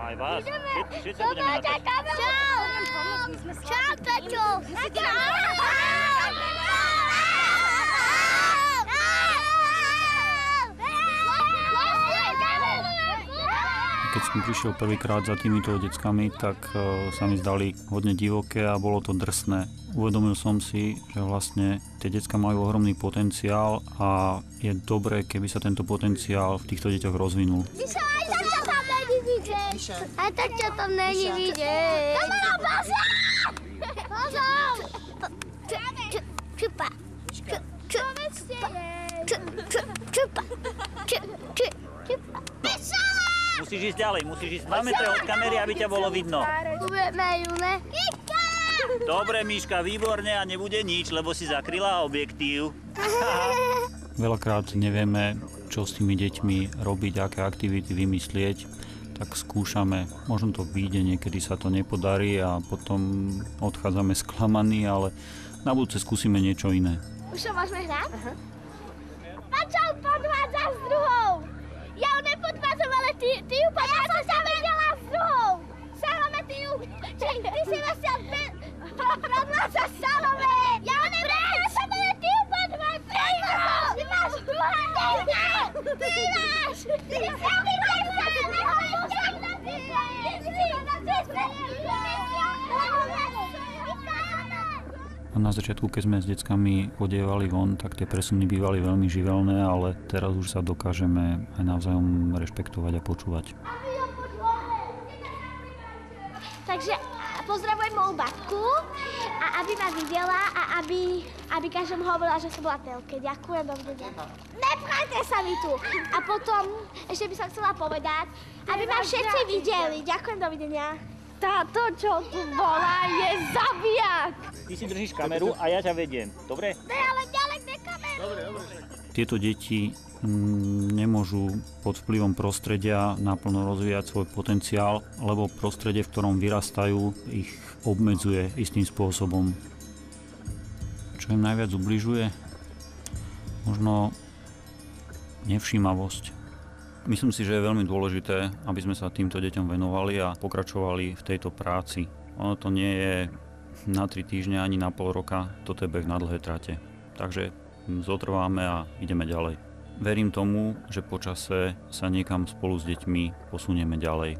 Aj vás. Všetci budeme natáčať. Čau, Taťo. Keď som prišiel prvýkrát za týmito deckami, tak sa mi zdali hodne divoké a bolo to drsné. Uvedomil som si, že vlastne tie decká majú ohromný potenciál a je dobré, keby sa tento potenciál v týchto deťoch rozvinul. Aj Taťo tam není vidieť. Kamera, pozor! Pozor! Čupa. Čupa. Musíš ísť ďalej, musíš ísť 2 metre od kamery, aby ťa bolo vidno. Budeme ju, ne? Dobre, Míška, výborne a nebude nič, lebo si zakryla objektív. Veľakrát nevieme, čo s tými deťmi robiť, aké aktivity vymyslieť, tak skúšame. Možno to vyjde, niekedy sa to nepodarí a potom odchádzame sklamaní, ale na budúce skúsime niečo iné. Už sa môžeme hrať? Pačo, podvádzaš s druhou! Ja ju nepodvádzam, ale ty ju podvádzaš. Ja som sa vedela s druhou! Salome, ty si vlastne podvádzaš Salome! Ja ju nepodvádzam, ale ty ju podvádzaš! Ty máš druhá dejka! Ty máš! Ty Na začiatku, keď sme s deckami chodievali von, tak tie presuny bývali veľmi živelné, ale teraz už sa dokážeme aj navzájom rešpektovať a počúvať. Takže pozdravujem moju babku a aby ma videla a aby každému hovorila, že som bola telke. Ďakujem, dovidenia. Neprajte sa mi tu. A potom ešte by som chcela povedať, aby ma všetci videli. Ďakujem, dovidenia. Táto, čo tu bola, je zabijak! Ty si držíš kameru a ja ťa vediem, dobre? Ne, ale ďalej ne kameru. Dobre. Tieto deti nemôžu pod vplyvom prostredia naplno rozvíjať svoj potenciál, lebo prostredie, v ktorom vyrastajú, ich obmedzuje istým spôsobom. Čo im najviac ubližuje? Možno nevšímavosť. Myslím si, že je veľmi dôležité, aby sme sa týmto deťom venovali a pokračovali v tejto práci. Ono to nie je na 3 týždne ani na pol roka, toto je beh na dlhé trate. Takže zotrváme a ideme ďalej. Verím tomu, že počase sa niekam spolu s deťmi posunieme ďalej.